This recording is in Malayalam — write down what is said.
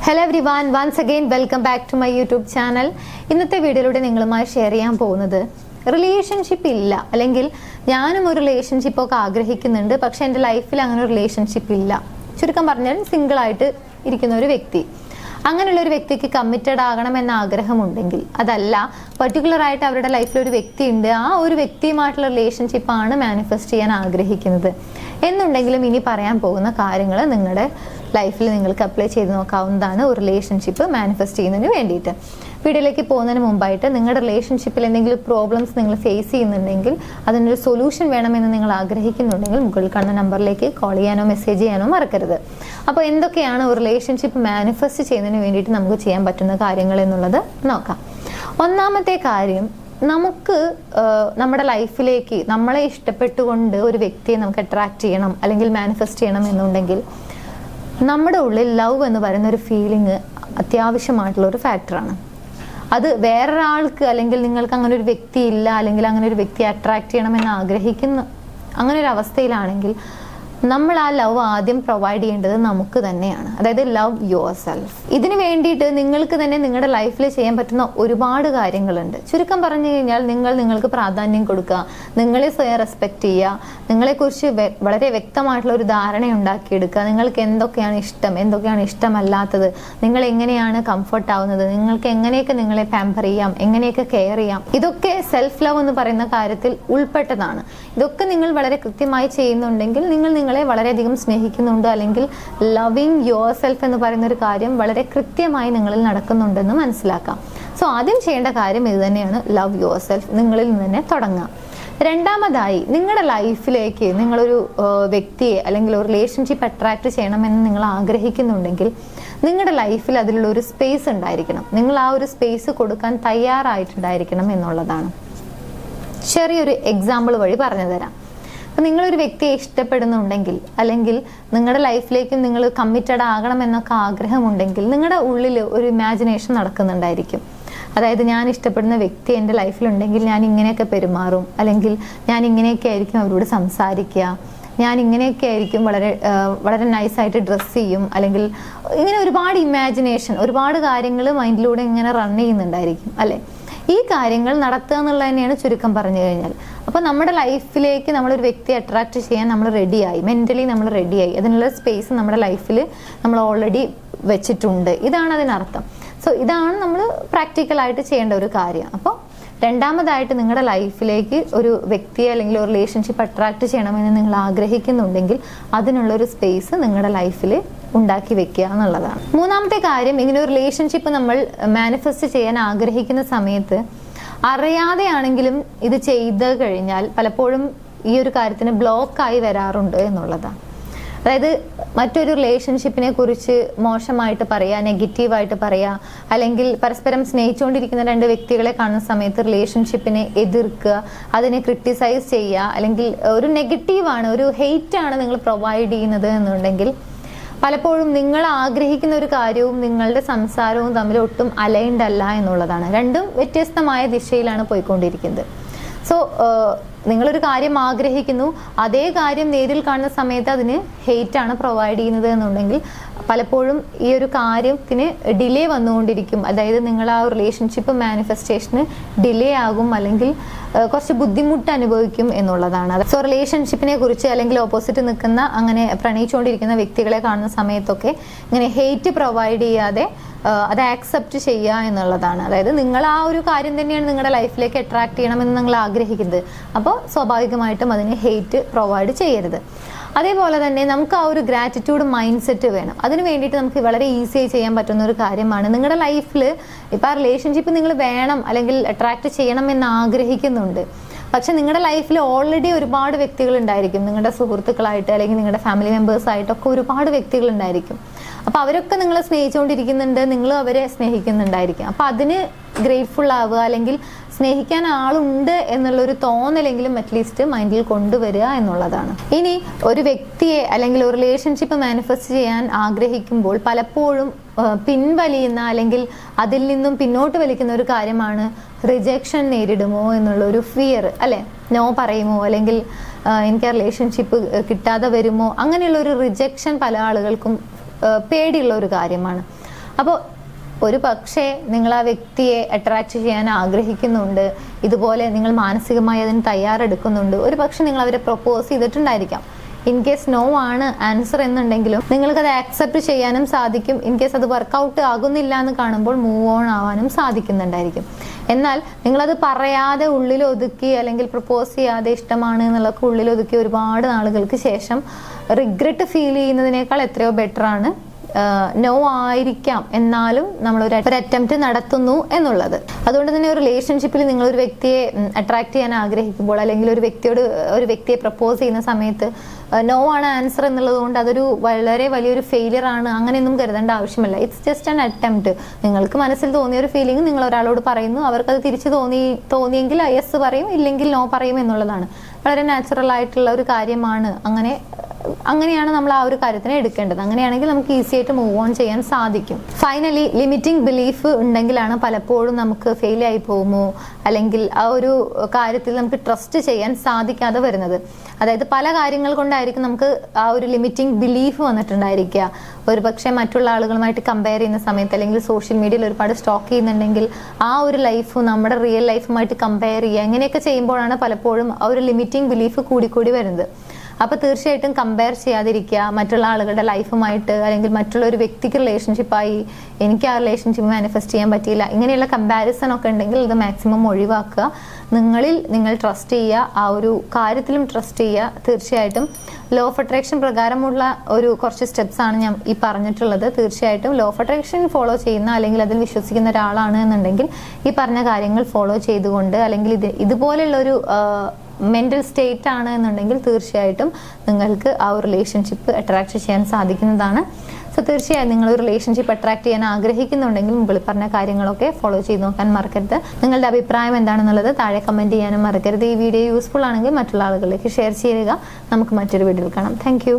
Hello everyone, once again welcome back to my YouTube channel. ഇന്നത്തെ വീഡിയോയിലൂടെ നിങ്ങളുമായി ഷെയർ ചെയ്യാൻ പോകുന്നത് റിലേഷൻഷിപ്പ് ഇല്ല, അല്ലെങ്കിൽ ഞാനും ഒരു റിലേഷൻഷിപ്പൊക്കെ ആഗ്രഹിക്കുന്നുണ്ട്, പക്ഷെ എൻ്റെ ലൈഫിൽ അങ്ങനെ ഒരു റിലേഷൻഷിപ്പ് ഇല്ല. ചുരുക്കം പറഞ്ഞാൽ സിംഗിളായിട്ട് ഇരിക്കുന്ന ഒരു വ്യക്തി. അങ്ങനെയുള്ള ഒരു വ്യക്തിക്ക് കമ്മിറ്റഡ് ആകണമെന്ന ആഗ്രഹമുണ്ടെങ്കിൽ, അതല്ല പെർട്ടിക്കുലർ ആയിട്ട് അവരുടെ ലൈഫിൽ ഒരു വ്യക്തി ഉണ്ട്, ആ ഒരു വ്യക്തിയുമായിട്ടുള്ള റിലേഷൻഷിപ്പാണ് മാനിഫെസ്റ്റ് ചെയ്യാൻ ആഗ്രഹിക്കുന്നത് എന്നുണ്ടെങ്കിലും, ഇനി പറയാൻ പോകുന്ന കാര്യങ്ങൾ നിങ്ങളുടെ ലൈഫിൽ നിങ്ങൾക്ക് അപ്ലൈ ചെയ്ത് നോക്കാവുന്നതാണ് ഒരു റിലേഷൻഷിപ്പ് മാനിഫെസ്റ്റ് ചെയ്യുന്നതിന് വേണ്ടിയിട്ട്. വീഡിയോയിലേക്ക് പോകുന്നതിന് മുമ്പായിട്ട് നിങ്ങളുടെ റിലേഷൻഷിപ്പിൽ എന്തെങ്കിലും പ്രോബ്ലംസ് നിങ്ങൾ ഫേസ് ചെയ്യുന്നുണ്ടെങ്കിൽ, അതിനൊരു സൊല്യൂഷൻ വേണമെന്ന് നിങ്ങൾ ആഗ്രഹിക്കുന്നുണ്ടെങ്കിൽ, മുകളിൽ കാണുന്ന നമ്പറിലേക്ക് കോൾ ചെയ്യാനോ മെസ്സേജ് ചെയ്യാനോ മറക്കരുത്. അപ്പോൾ എന്തൊക്കെയാണ് ഒരു റിലേഷൻഷിപ്പ് മാനിഫെസ്റ്റ് ചെയ്യുന്നതിന് വേണ്ടിയിട്ട് നമുക്ക് ചെയ്യാൻ പറ്റുന്ന കാര്യങ്ങൾ എന്നുള്ളത് നോക്കാം. ഒന്നാമത്തെ കാര്യം, നമുക്ക് നമ്മുടെ ലൈഫിലേക്ക് നമ്മളെ ഇഷ്ടപ്പെട്ടുകൊണ്ട് ഒരു വ്യക്തിയെ നമുക്ക് അട്രാക്ട് ചെയ്യണം അല്ലെങ്കിൽ മാനിഫെസ്റ്റ് ചെയ്യണം എന്നുണ്ടെങ്കിൽ, നമ്മുടെ ഉള്ളിൽ ലവ് എന്ന് പറയുന്ന ഒരു ഫീലിംഗ് അത്യാവശ്യമായിട്ടുള്ള ഒരു ഫാക്ടറാണ്. അത് വേറൊരാൾക്ക്, അല്ലെങ്കിൽ നിങ്ങൾക്ക് അങ്ങനെ ഒരു വ്യക്തി ഇല്ല, അല്ലെങ്കിൽ അങ്ങനെ ഒരു വ്യക്തിയെ അട്രാക്ട് ചെയ്യണമെന്ന് ആഗ്രഹിക്കുന്ന അങ്ങനെ ഒരു അവസ്ഥയിലാണെങ്കിൽ, നമ്മൾ ആ ലവ് ആദ്യം പ്രൊവൈഡ് ചെയ്യേണ്ടത് നമുക്ക് തന്നെയാണ്. അതായത് ലവ് യുവർ സെൽഫ്. ഇതിന് വേണ്ടിയിട്ട് നിങ്ങൾക്ക് തന്നെ നിങ്ങളുടെ ലൈഫിൽ ചെയ്യാൻ പറ്റുന്ന ഒരുപാട് കാര്യങ്ങളുണ്ട്. ചുരുക്കം പറഞ്ഞു കഴിഞ്ഞാൽ, നിങ്ങൾക്ക് പ്രാധാന്യം കൊടുക്കുക, നിങ്ങളെ സ്വയം റെസ്പെക്ട് ചെയ്യുക, നിങ്ങളെക്കുറിച്ച് വളരെ വ്യക്തമായിട്ടുള്ള ഒരു ധാരണ ഉണ്ടാക്കിയെടുക്കുക. നിങ്ങൾക്ക് എന്തൊക്കെയാണ് ഇഷ്ടം, എന്തൊക്കെയാണ് ഇഷ്ടമല്ലാത്തത്, നിങ്ങൾ എങ്ങനെയാണ് കംഫർട്ട് ആവുന്നത്, നിങ്ങൾക്ക് എങ്ങനെയൊക്കെ നിങ്ങളെ പാമ്പർ ചെയ്യാം, എങ്ങനെയൊക്കെ കെയർ ചെയ്യാം, ഇതൊക്കെ സെൽഫ് ലവ് എന്ന് പറയുന്ന കാര്യത്തിൽ ഉൾപ്പെട്ടതാണ്. ഇതൊക്കെ നിങ്ങൾ വളരെ കൃത്യമായി ചെയ്യുന്നുണ്ടെങ്കിൽ, നിങ്ങൾ വളരെയധികം സ്നേഹിക്കുന്നുണ്ട്, അല്ലെങ്കിൽ ലവിങ് യുവർ സെൽഫ് എന്ന് പറയുന്ന ഒരു കാര്യം വളരെ കൃത്യമായി നിങ്ങളിൽ നടക്കുന്നുണ്ടെന്ന് മനസ്സിലാക്കാം. സോ ആദ്യം ചെയ്യേണ്ട കാര്യം ഇത് തന്നെയാണ്, ലവ് യുവർ സെൽഫ്. നിങ്ങളിൽ നിന്ന് തന്നെ തുടങ്ങാം. രണ്ടാമതായി, നിങ്ങളുടെ ലൈഫിലേക്ക് നിങ്ങളൊരു വ്യക്തിയെ അല്ലെങ്കിൽ ഒരു റിലേഷൻഷിപ്പ് അട്രാക്ട് ചെയ്യണമെന്ന് നിങ്ങൾ ആഗ്രഹിക്കുന്നുണ്ടെങ്കിൽ, നിങ്ങളുടെ ലൈഫിൽ അതിലുള്ള ഒരു സ്പേസ് ഉണ്ടായിരിക്കണം. നിങ്ങൾ ആ ഒരു സ്പേസ് കൊടുക്കാൻ തയ്യാറായിട്ടുണ്ടായിരിക്കണം എന്നുള്ളതാണ്. ചെറിയൊരു എക്സാമ്പിൾ വഴി പറഞ്ഞു തരാം. അപ്പം നിങ്ങളൊരു വ്യക്തിയെ ഇഷ്ടപ്പെടുന്നുണ്ടെങ്കിൽ, അല്ലെങ്കിൽ നിങ്ങളുടെ ലൈഫിലേക്കും നിങ്ങൾ കമ്മിറ്റഡ് ആകണമെന്നൊക്കെ ആഗ്രഹമുണ്ടെങ്കിൽ, നിങ്ങളുടെ ഉള്ളിൽ ഒരു ഇമാജിനേഷൻ നടക്കുന്നുണ്ടായിരിക്കും. അതായത്, ഞാൻ ഇഷ്ടപ്പെടുന്ന വ്യക്തി എൻ്റെ ലൈഫിലുണ്ടെങ്കിൽ ഞാൻ ഇങ്ങനെയൊക്കെ പെരുമാറും, അല്ലെങ്കിൽ ഞാൻ ഇങ്ങനെയൊക്കെ ആയിരിക്കും അവരോട് സംസാരിക്കുക, ഞാൻ ഇങ്ങനെയൊക്കെ ആയിരിക്കും വളരെ നൈസായിട്ട് ഡ്രസ്സ് ചെയ്യും, അല്ലെങ്കിൽ ഇങ്ങനെ ഒരുപാട് ഇമാജിനേഷൻ, ഒരുപാട് കാര്യങ്ങൾ മൈൻഡിലൂടെ ഇങ്ങനെ റൺ ചെയ്യുന്നുണ്ടായിരിക്കും അല്ലേ. ഈ കാര്യങ്ങൾ നടത്തുക എന്നുള്ളത് തന്നെയാണ് ചുരുക്കം പറഞ്ഞു കഴിഞ്ഞാൽ. അപ്പോൾ നമ്മുടെ ലൈഫിലേക്ക് നമ്മളൊരു വ്യക്തിയെ അട്രാക്ട് ചെയ്യാൻ നമ്മൾ റെഡിയായി, മെൻ്റലി നമ്മൾ റെഡിയായി, അതിനുള്ള സ്പേസ് നമ്മുടെ ലൈഫിൽ നമ്മൾ ഓൾറെഡി വെച്ചിട്ടുണ്ട്. ഇതാണ് അതിനർത്ഥം. സോ ഇതാണ് നമ്മൾ പ്രാക്ടിക്കലായിട്ട് ചെയ്യേണ്ട ഒരു കാര്യം. അപ്പോൾ രണ്ടാമതായിട്ട്, നിങ്ങളുടെ ലൈഫിലേക്ക് ഒരു വ്യക്തിയെ അല്ലെങ്കിൽ ഒരു റിലേഷൻഷിപ്പ് അട്രാക്ട് ചെയ്യണമെന്ന് നിങ്ങൾ ആഗ്രഹിക്കുന്നുണ്ടെങ്കിൽ, അതിനുള്ളൊരു സ്പേസ് നിങ്ങളുടെ ലൈഫിൽ ഉണ്ടാക്കി വെക്കുക എന്നുള്ളതാണ്. മൂന്നാമത്തെ കാര്യം, ഇങ്ങനെ ഒരു റിലേഷൻഷിപ്പ് നമ്മൾ മാനിഫെസ്റ്റ് ചെയ്യാൻ ആഗ്രഹിക്കുന്ന സമയത്ത് അറിയാതെയാണെങ്കിലും ഇത് ചെയ്ത് കഴിഞ്ഞാൽ പലപ്പോഴും ഈ ഒരു കാര്യത്തിന് ബ്ലോക്കായി വരാറുണ്ട് എന്നുള്ളതാണ്. അതായത്, മറ്റൊരു റിലേഷൻഷിപ്പിനെ കുറിച്ച് മോശമായിട്ട് പറയുക, നെഗറ്റീവായിട്ട് പറയുക, അല്ലെങ്കിൽ പരസ്പരം സ്നേഹിച്ചുകൊണ്ടിരിക്കുന്ന രണ്ട് വ്യക്തികളെ കാണുന്ന സമയത്ത് റിലേഷൻഷിപ്പിനെ എതിർക്കുക, അതിനെ ക്രിട്ടിസൈസ് ചെയ്യുക, അല്ലെങ്കിൽ ഒരു നെഗറ്റീവാണ്, ഒരു ഹെയ്റ്റാണ് നിങ്ങൾ പ്രൊവൈഡ് ചെയ്യുന്നത് എന്നുണ്ടെങ്കിൽ, പലപ്പോഴും നിങ്ങൾ ആഗ്രഹിക്കുന്ന ഒരു കാര്യവും നിങ്ങളുടെ സംസാരവും തമ്മിൽ ഒട്ടും അലൈൻഡ് അല്ല എന്നുള്ളതാണ്. രണ്ടും വ്യത്യസ്തമായ ദിശയിലാണ് പോയിക്കൊണ്ടിരിക്കുന്നത്. സോ നിങ്ങളൊരു കാര്യം ആഗ്രഹിക്കുന്നു, അതേ കാര്യം നേരിൽ കാണുന്ന സമയത്ത് അതിന് ഹെയ്റ്റാണ് പ്രൊവൈഡ് ചെയ്യുന്നത് എന്നുണ്ടെങ്കിൽ, പലപ്പോഴും ഈ ഒരു കാര്യത്തിന് ഡിലേ വന്നുകൊണ്ടിരിക്കും. അതായത്, നിങ്ങൾ ആ റിലേഷൻഷിപ്പ് മാനിഫെസ്റ്റേഷന് ഡിലേ ആകും, അല്ലെങ്കിൽ കുറച്ച് ബുദ്ധിമുട്ട് അനുഭവിക്കും എന്നുള്ളതാണ്. സോ റിലേഷൻഷിപ്പിനെ കുറിച്ച്, അല്ലെങ്കിൽ ഓപ്പോസിറ്റ് നിൽക്കുന്ന, അങ്ങനെ പ്രണയിച്ചുകൊണ്ടിരിക്കുന്ന വ്യക്തികളെ കാണുന്ന സമയത്തൊക്കെ ഇങ്ങനെ ഹെയ്റ്റ് പ്രൊവൈഡ് ചെയ്യാതെ അത് ആക്സെപ്റ്റ് ചെയ്യുക എന്നുള്ളതാണ്. അതായത്, നിങ്ങൾ ആ ഒരു കാര്യം തന്നെയാണ് നിങ്ങളുടെ ലൈഫിലേക്ക് അട്രാക്ട് ചെയ്യണമെന്ന് നിങ്ങൾ ആഗ്രഹിക്കുന്നത്. അപ്പോൾ സ്വാഭാവികമായിട്ടും അതിന് ഹെയ്റ്റ് പ്രൊവൈഡ് ചെയ്യരുത്. അതേപോലെ തന്നെ നമുക്ക് ആ ഒരു ഗ്രാറ്റിറ്റ്യൂഡ് മൈൻഡ് സെറ്റ് വേണം. അതിന് വേണ്ടിയിട്ട് നമുക്ക് വളരെ ഈസിയായി ചെയ്യാൻ പറ്റുന്ന ഒരു കാര്യമാണ്, നിങ്ങളുടെ ലൈഫിൽ ഇപ്പോൾ ആ റിലേഷൻഷിപ്പ് നിങ്ങൾ വേണം അല്ലെങ്കിൽ അട്രാക്ട് ചെയ്യണം എന്ന് ആഗ്രഹിക്കുന്നുണ്ട്, പക്ഷെ നിങ്ങളുടെ ലൈഫിൽ ഓൾറെഡി ഒരുപാട് വ്യക്തികൾ ഉണ്ടായിരിക്കും. നിങ്ങളുടെ സുഹൃത്തുക്കളായിട്ട്, അല്ലെങ്കിൽ നിങ്ങളുടെ ഫാമിലി മെമ്പേഴ്സായിട്ടൊക്കെ ഒരുപാട് വ്യക്തികൾ ഉണ്ടായിരിക്കും. അപ്പോൾ അവരൊക്കെ നിങ്ങളെ സ്നേഹിച്ചുകൊണ്ടിരിക്കുന്നുണ്ട്, നിങ്ങളും അവരെ സ്നേഹിക്കുന്നുണ്ടായിരിക്കും. അപ്പോൾ അതിന് ഗ്രേറ്റ്ഫുൾ ആവുക, അല്ലെങ്കിൽ സ്നേഹിക്കാൻ ആളുണ്ട് എന്നുള്ളൊരു തോന്നലെങ്കിലും അറ്റ്ലീസ്റ്റ് മൈൻഡിൽ കൊണ്ടുവരിക എന്നുള്ളതാണ്. ഇനി ഒരു വ്യക്തിയെ അല്ലെങ്കിൽ ഒരു റിലേഷൻഷിപ്പ് മാനിഫെസ്റ്റ് ചെയ്യാൻ ആഗ്രഹിക്കുമ്പോൾ പലപ്പോഴും പിൻവലിയുന്ന, അല്ലെങ്കിൽ അതിൽ നിന്നും പിന്നോട്ട് വലിക്കുന്ന ഒരു കാര്യമാണ് റിജക്ഷൻ നേരിടുമോ എന്നുള്ള ഒരു ഫിയർ അല്ലെ. നോ പറയുമോ, അല്ലെങ്കിൽ എനിക്ക് ആ റിലേഷൻഷിപ്പ് കിട്ടാതെ വരുമോ, അങ്ങനെയുള്ള ഒരു റിജക്ഷൻ പല ആളുകൾക്കും പേടിയുള്ള ഒരു കാര്യമാണ്. അപ്പോൾ ഒരു പക്ഷേ നിങ്ങൾ ആ വ്യക്തിയെ അട്രാക്ട് ചെയ്യാൻ ആഗ്രഹിക്കുന്നുണ്ട്, ഇതുപോലെ നിങ്ങൾ മാനസികമായി അതിന് തയ്യാറെടുക്കുന്നുണ്ട്. ഒരു പക്ഷെ നിങ്ങൾ അവരെ പ്രപ്പോസ് ചെയ്തിട്ടുണ്ടായിരിക്കാം. ഇൻ കേസ് നോ ആണ് ആൻസർ എന്നുണ്ടെങ്കിലും നിങ്ങൾക്കത് ആക്സെപ്റ്റ് ചെയ്യാനും സാധിക്കും. ഇൻ കേസ് അത് വർക്കൗട്ട് ആകുന്നില്ല എന്ന് കാണുമ്പോൾ മൂവ് ഓൺ ആവാനും സാധിക്കുന്നുണ്ടായിരിക്കും. എന്നാൽ നിങ്ങളത് പറയാതെ ഉള്ളിൽ ഒതുക്കി, അല്ലെങ്കിൽ പ്രപ്പോസ് ചെയ്യാതെ ഇഷ്ടമാണ് എന്നുള്ളതൊക്കെ ഉള്ളിൽ ഒതുക്കി ഒരുപാട് നാളുകൾക്ക് ശേഷം റിഗ്രറ്റ് ഫീൽ ചെയ്യുന്നതിനേക്കാൾ എത്രയോ ബെറ്റർ ആണ് നോ ആയിരിക്കാം എന്നാലും നമ്മൾ ഒരു അറ്റംപ്റ്റ് നടത്തുന്നു എന്നുള്ളത്. അതുകൊണ്ട് തന്നെ ഒരു റിലേഷൻഷിപ്പിൽ നിങ്ങൾ ഒരു വ്യക്തിയെ അട്രാക്ട് ചെയ്യാൻ ആഗ്രഹിക്കുമ്പോൾ, അല്ലെങ്കിൽ ഒരു വ്യക്തിയെ പ്രപ്പോസ് ചെയ്യുന്ന സമയത്ത് നോ ആണ് ആൻസർ എന്നുള്ളത് കൊണ്ട് അതൊരു വളരെ വലിയൊരു ഫെയിലിയർ ആണ് അങ്ങനെയൊന്നും കരുതേണ്ട ആവശ്യമില്ല. It's just an attempt. നിങ്ങൾക്ക് മനസ്സിൽ തോന്നിയ ഒരു ഫീലിംഗ് നിങ്ങൾ ഒരാളോട് പറയുന്നു, അവർക്കത് തിരിച്ചു തോന്നിയെങ്കിൽ യെസ് പറയും, ഇല്ലെങ്കിൽ നോ പറയും എന്നുള്ളതാണ്. വളരെ നാച്ചുറൽ ആയിട്ടുള്ള ഒരു കാര്യമാണ്. അങ്ങനെയാണ് നമ്മൾ ആ ഒരു കാര്യത്തിനെ എടുക്കേണ്ടത്. അങ്ങനെയാണെങ്കിൽ നമുക്ക് ഈസി ആയിട്ട് മൂവ് ഓൺ ചെയ്യാൻ സാധിക്കും. ഫൈനലി, ലിമിറ്റിംഗ് ബിലീഫ് ഉണ്ടെങ്കിലാണ് പലപ്പോഴും നമുക്ക് ഫെയിൽ ആയി പോകുമോ, അല്ലെങ്കിൽ ആ ഒരു കാര്യത്തിൽ നമുക്ക് ട്രസ്റ്റ് ചെയ്യാൻ സാധിക്കാതെ വരുന്നത്. അതായത് പല കാര്യങ്ങൾ കൊണ്ടായിരിക്കും നമുക്ക് ആ ഒരു ലിമിറ്റിംഗ് ബിലീഫ് വന്നിട്ടുണ്ടായിരിക്കുക. ഒരു പക്ഷേ മറ്റുള്ള ആളുകളുമായിട്ട് കമ്പയർ ചെയ്യുന്ന സമയത്ത്, അല്ലെങ്കിൽ സോഷ്യൽ മീഡിയയിൽ ഒരുപാട് സ്റ്റോക്ക് ചെയ്യുന്നുണ്ടെങ്കിൽ ആ ഒരു ലൈഫ് നമ്മുടെ റിയൽ ലൈഫുമായിട്ട് കമ്പയർ ചെയ്യുക, ഇങ്ങനെയൊക്കെ ചെയ്യുമ്പോഴാണ് പലപ്പോഴും ആ ഒരു ലിമിറ്റിംഗ് ബിലീഫ് കൂടിക്കൂടി വരുന്നത്. അപ്പൊ തീർച്ചയായിട്ടും കമ്പയർ ചെയ്യാതിരിക്കുക മറ്റുള്ള ആളുകളുടെ ലൈഫുമായിട്ട്, അല്ലെങ്കിൽ മറ്റുള്ള ഒരു വ്യക്തിക്ക് റിലേഷൻഷിപ്പായി എനിക്ക് ആ റിലേഷൻഷിപ്പ് മാനിഫെസ്റ്റ് ചെയ്യാൻ പറ്റിയില്ല, ഇങ്ങനെയുള്ള കമ്പാരിസൺ ഒക്കെ ഉണ്ടെങ്കിൽ ഇത് മാക്സിമം ഒഴിവാക്കുക. നിങ്ങൾ ട്രസ്റ്റ് ചെയ്യുക, ആ ഒരു കാര്യത്തിലും ട്രസ്റ്റ് ചെയ്യുക. തീർച്ചയായിട്ടും ലോ ഓഫ് അട്രാക്ഷൻ പ്രകാരമുള്ള ഒരു കുറച്ച് സ്റ്റെപ്സ് ആണ് ഞാൻ ഈ പറഞ്ഞിട്ടുള്ളത്. തീർച്ചയായിട്ടും ലോ ഓഫ് അട്രാക്ഷൻ ഫോളോ ചെയ്യുന്ന, അല്ലെങ്കിൽ അതിൽ വിശ്വസിക്കുന്ന ഒരാളാണ് എന്നുണ്ടെങ്കിൽ ഈ പറഞ്ഞ കാര്യങ്ങൾ ഫോളോ ചെയ്തുകൊണ്ട്, അല്ലെങ്കിൽ ഇതുപോലെയുള്ളൊരു മെന്റൽ സ്റ്റേറ്റ് ആണ് എന്നുണ്ടെങ്കിൽ തീർച്ചയായിട്ടും നിങ്ങൾക്ക് ആ ഒരു റിലേഷൻഷിപ്പ് അട്രാക്ട് ചെയ്യാൻ സാധിക്കുന്നതാണ്. സോ തീർച്ചയായും നിങ്ങൾ ഒരു റിലേഷൻഷിപ്പ് അട്രാക്ട് ചെയ്യാൻ ആഗ്രഹിക്കുന്നുണ്ടെങ്കിൽ മുകളിൽ പറഞ്ഞ കാര്യങ്ങളൊക്കെ ഫോളോ ചെയ്ത് നോക്കാൻ മറക്കരുത്. നിങ്ങളുടെ അഭിപ്രായം എന്താണെന്നുള്ളത് താഴെ കമന്റ് ചെയ്യാനും മറക്കരുത്. ഈ വീഡിയോ യൂസ്ഫുൾ ആണെങ്കിൽ മറ്റുള്ള ആളുകളിലേക്ക് ഷെയർ ചെയ്യുക. നമുക്ക് മറ്റൊരു വീഡിയോയിൽ കാണാം. താങ്ക്